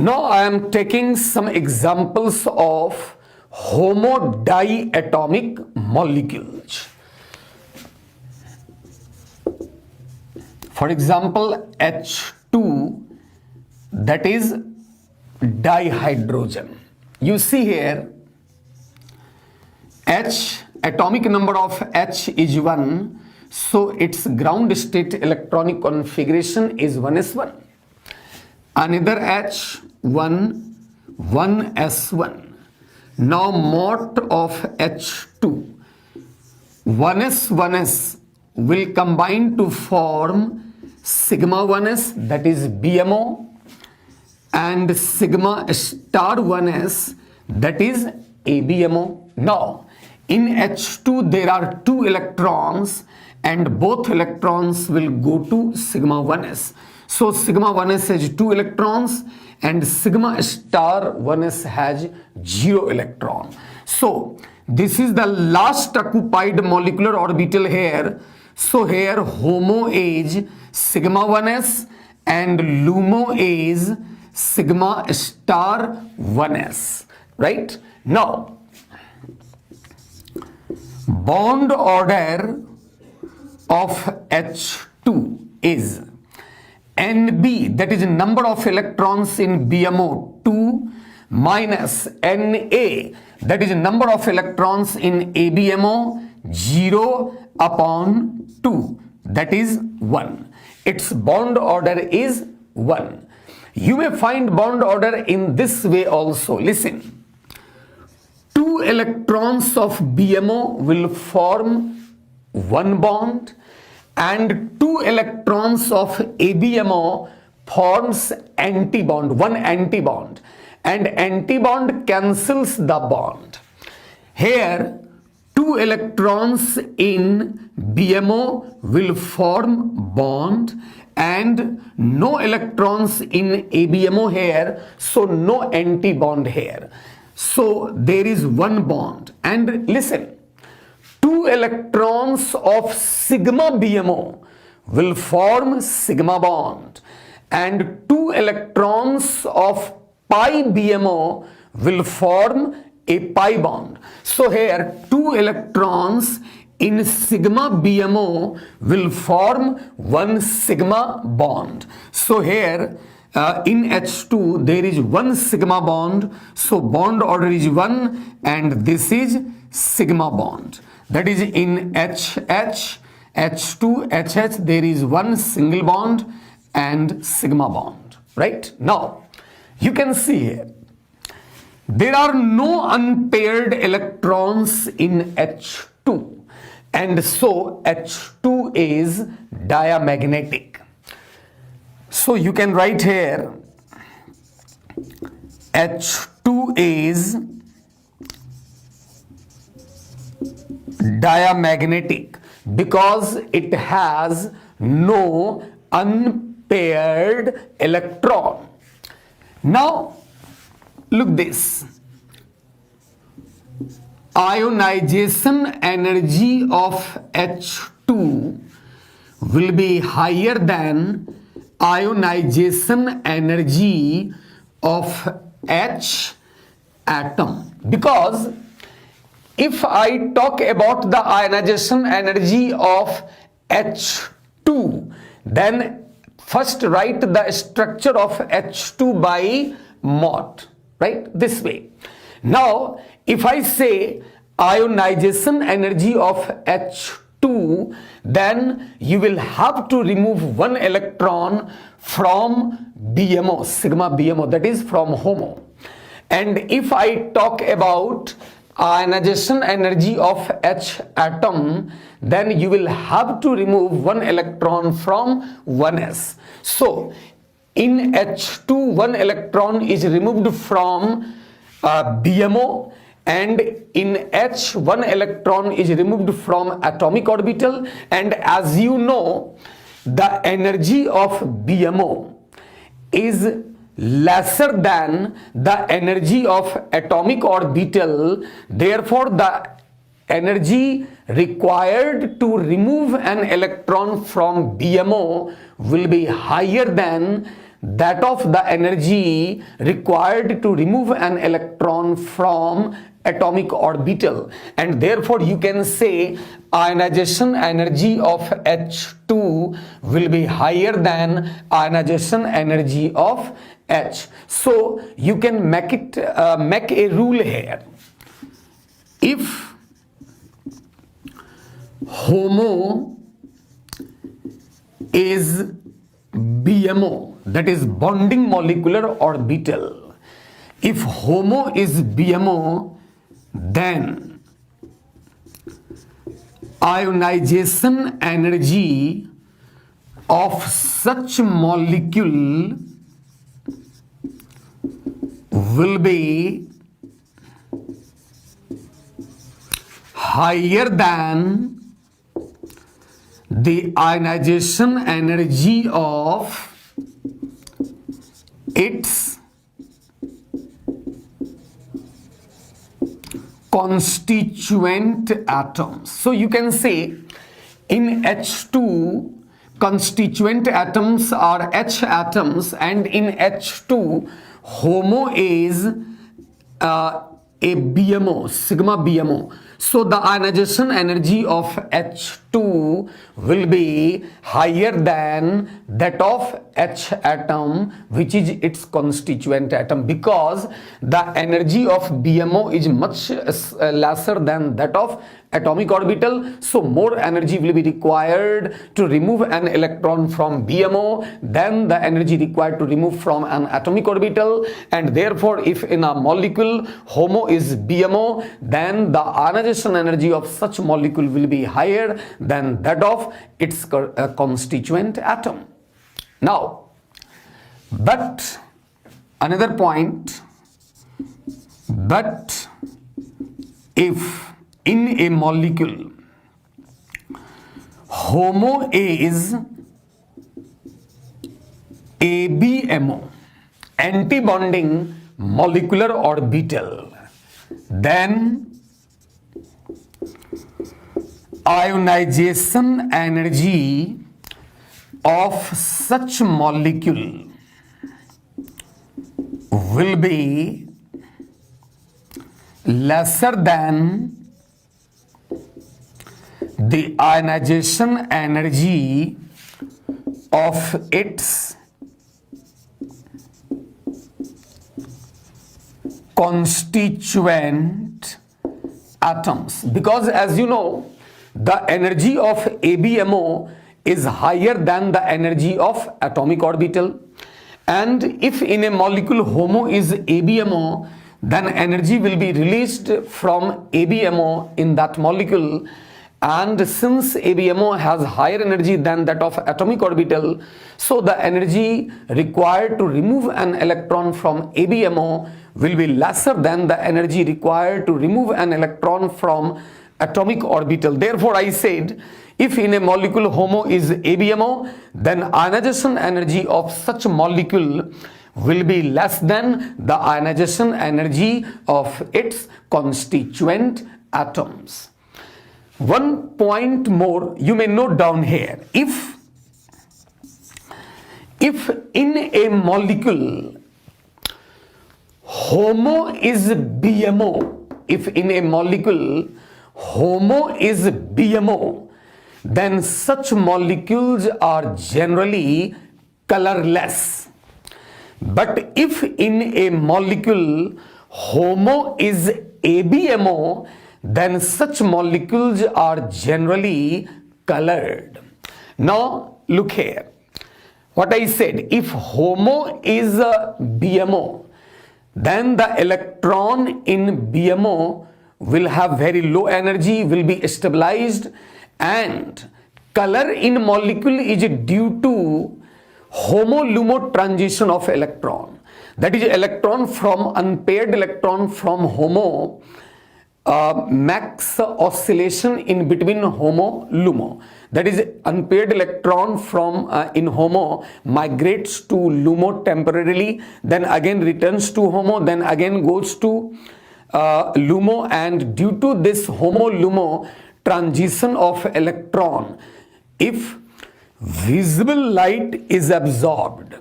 Now I am taking some examples of homodiatomic molecules. For example, H2, that is dihydrogen. You see here H, atomic number of H is 1, so its ground state electronic configuration is 1s1. Another H, 1s1. Now mort of H2, 1s will combine to form sigma 1s, that is BMO, and sigma star 1s, that is ABMO. Now in H2 there are 2 electrons and both electrons will go to sigma 1s. So sigma 1s has 2 electrons and sigma star 1s has 0 electron. So this is the last occupied molecular orbital here. So here HOMO is sigma 1s and LUMO is sigma star 1s, right? Now bond order of H2 is NB, that is number of electrons in BMO, 2, minus Na, that is number of electrons in ABMO, 0 upon 2, that is 1. Its bond order is 1. You may find bond order in this way also. Listen, 2 electrons of BMO will form 1 bond and 2 electrons of ABMO forms antibond, 1 antibond, and antibond cancels the bond. Here 2 electrons in BMO will form bond and no electrons in ABMO here, so no antibond here. So there is 1 bond. And listen, 2 electrons of sigma BMO will form sigma bond and 2 electrons of pi BMO will form a pi bond. So here 2 electrons in sigma BMO will form 1 sigma bond. So here in H2 there is 1 sigma bond, so bond order is 1 and this is sigma bond. That is in HH, H2, HH there is 1 single bond and sigma bond, right? Now you can see here there are no unpaired electrons in H2 and so H2 is diamagnetic. So you can write here H2 is diamagnetic because it has no unpaired electron. Now look this, ionization energy of H2 will be higher than ionization energy of H atom, because if I talk about the ionization energy of H2, then first write the structure of H2 by mort, right? This way. Now if I say ionization energy of H2, then you will have to remove 1 electron from BMO, sigma BMO, that is from HOMO. And if I talk about ionization energy of H atom, then you will have to remove 1 electron from 1s. So in H2 1 electron is removed from BMO and in H 1 electron is removed from atomic orbital, and as you know the energy of BMO is lesser than the energy of atomic orbital. Therefore the energy required to remove an electron from BMO will be higher than that of the energy required to remove an electron from atomic orbital, and therefore you can say ionization energy of H2 will be higher than ionization energy of H. So you can make a rule here. If HOMO is BMO, that is bonding molecular orbital, if HOMO is BMO, then ionization energy of such molecule will be higher than the ionization energy of its constituent atoms. So you can say in H2 constituent atoms are H atoms, and in H2 HOMO is a BMO, sigma BMO. So the ionization energy of H2 will be higher than that of H atom, which is its constituent atom, because the energy of BMO is much lesser than that of atomic orbital. So more energy will be required to remove an electron from BMO than the energy required to remove from an atomic orbital, and therefore if in a molecule HOMO is BMO, then the ionization energy of such molecule will be higher than that of its constituent atom. Now, but another point, but if in a molecule HOMO is ABMO, antibonding molecular orbital, then ionization energy of such molecule will be lesser than the ionization energy of its constituent atoms, because as you know, the energy of ABMO is higher than the energy of atomic orbital, and if in a molecule HOMO is ABMO, then energy will be released from ABMO in that molecule, and since ABMO has higher energy than that of atomic orbital, so the energy required to remove an electron from ABMO will be lesser than the energy required to remove an electron from atomic orbital. Therefore I said, if in a molecule HOMO is ABMO, then ionization energy of such molecule will be less than the ionization energy of its constituent atoms. One point more you may note down here. If in a molecule HOMO is BMO, if in a molecule HOMO is BMO, then such molecules are generally colorless. But if in a molecule HOMO is ABMO, then such molecules are generally colored. Now look here, what I said, if HOMO is BMO, then the electron in BMO will have very low energy, will be stabilized, and color in molecule is due to HOMO-LUMO transition of electron. That is, electron from unpaired electron from HOMO makes oscillation in between HOMO-LUMO. That is, unpaired electron from in HOMO migrates to LUMO temporarily, then again returns to HOMO, then again goes to LUMO, and due to this HOMO-LUMO transition of electron, if visible light is absorbed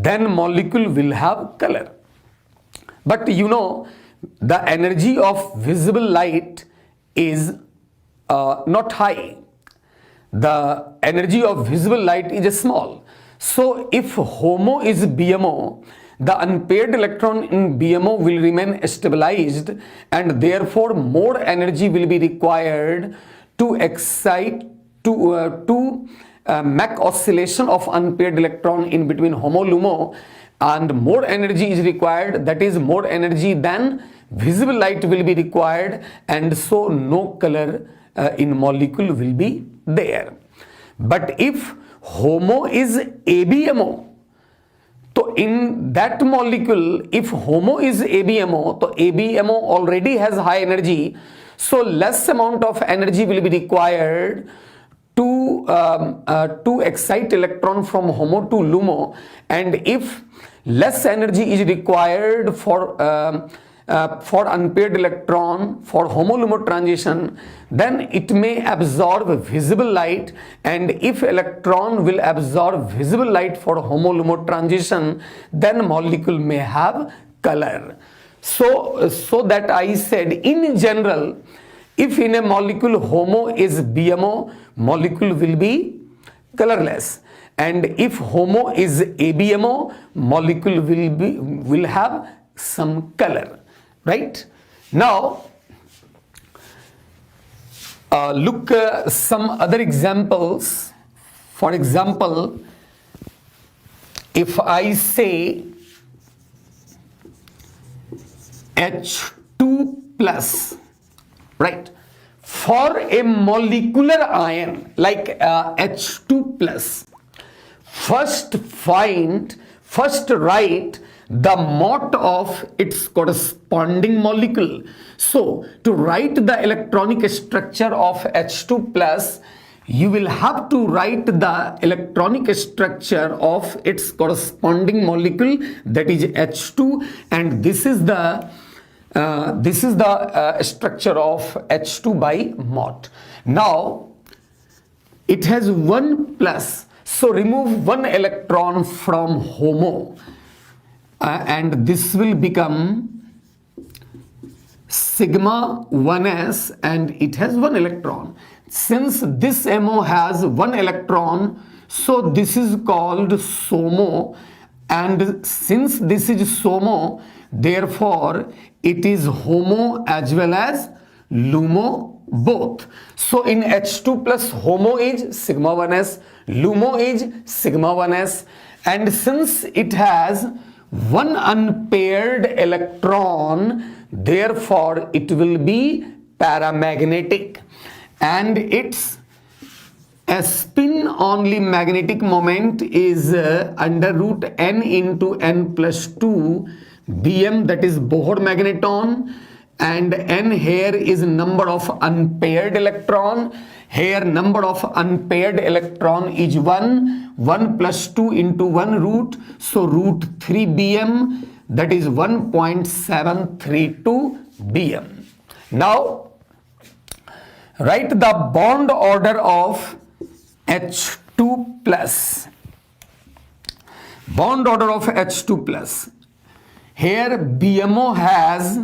then molecule will have color. But you know, the energy of visible light is not high. The energy of visible light is small. So if HOMO is BMO, the unpaired electron in BMO will remain stabilized, and therefore more energy will be required to excite to make oscillation of unpaired electron in between HOMO-LUMO, and more energy is required, that is more energy than visible light will be required, and so no color in molecule will be there. But if HOMO is ABMO, so in that molecule, if HOMO is ABMO, so ABMO already has high energy, so less amount of energy will be required to excite electron from HOMO to LUMO, and if less energy is required for unpaired electron for HOMO-LUMO transition, then it may absorb visible light, and if electron will absorb visible light for HOMO-LUMO transition, then molecule may have color. So that I said, in general, if in a molecule HOMO is BMO, molecule will be colorless, and if HOMO is ABMO, molecule will have some color. Right? Now, look some other examples. For example, if I say H2 plus, right, for a molecular ion like H2 plus, first write the MOT of its corresponding molecule. So to write the electronic structure of H2 plus, you will have to write the electronic structure of its corresponding molecule, that is H2, and this is the structure of H2 by MOT. Now it has 1 plus, so remove 1 electron from HOMO, and this will become sigma 1s, and it has 1 electron. Since this MO has 1 electron, so this is called SOMO, and since this is SOMO, therefore it is HOMO as well as LUMO both. So in H2 plus, HOMO is sigma 1s, LUMO is sigma 1s, and since it has 1 unpaired electron, therefore it will be paramagnetic, and its spin only magnetic moment is under root n into n plus 2 bm, that is Bohr magneton, and n here is number of unpaired electron. Here number of unpaired electron is 1 plus 2 into 1 root, so root 3 bm, that is 1.732 bm. Now write the bond order of H2 plus. Bond order of H2 plus. Here BMO has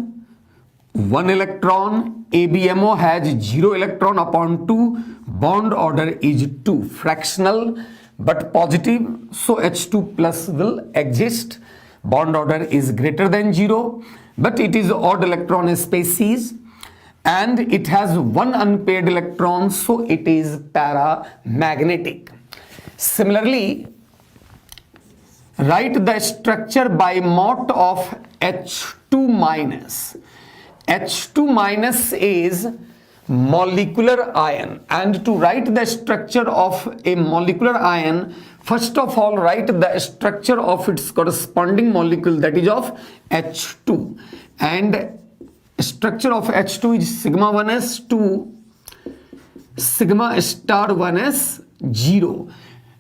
1 electron, ABMO has 0 electron upon 2, bond order is 2, fractional but positive, so H2 plus will exist. Bond order is greater than 0, but it is odd electron species, and it has 1 unpaired electron, so it is paramagnetic. Similarly, write the structure by MOT of H2 minus. H2 minus is molecular ion, and to write the structure of a molecular ion, first of all write the structure of its corresponding molecule, that is of H2, and structure of H2 is sigma 1s 2, sigma star 1s 0.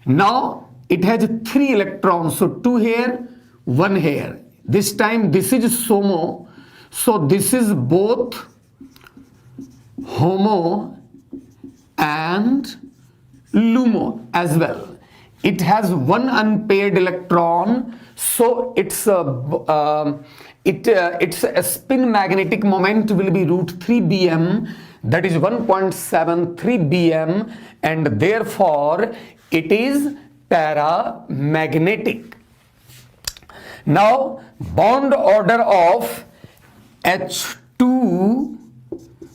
Now it has 3 electrons, so 2 here, 1 here. This time this is SOMO, so this is both HOMO and LUMO as well. it has one unpaired electron, so its spin magnetic moment will be root 3 bm, that is 1.73 bm, and therefore it is paramagnetic. Now bond order of H2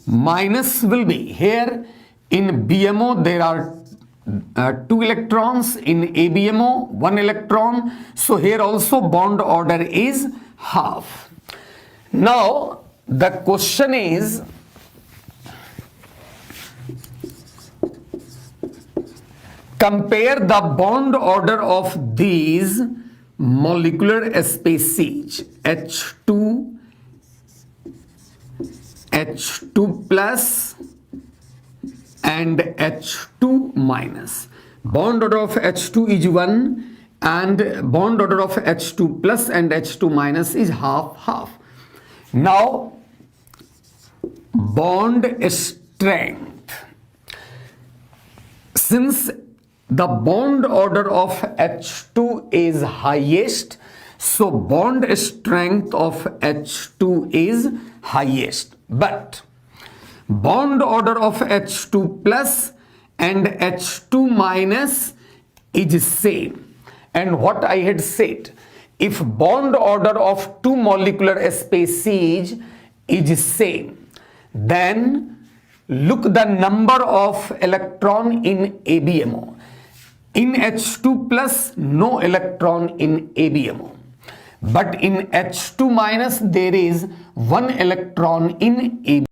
minus will be, here in BMO there are 2 electrons, in ABMO 1 electron, so here also bond order is half. Now the question is, compare the bond order of these molecular species H2, H2 plus and H2 minus. Bond order of H2 is 1 and bond order of H2 plus and H2 minus is half. Now bond strength. Since the bond order of H2 is highest, so bond strength of H2 is highest, but bond order of H2 plus and H2 minus is same. And what I had said, if bond order of two molecular species is same, then look the number of electron in ABMO. In H2 plus, no electron in ABMO. But in H2 minus, there is one electron in ABMO.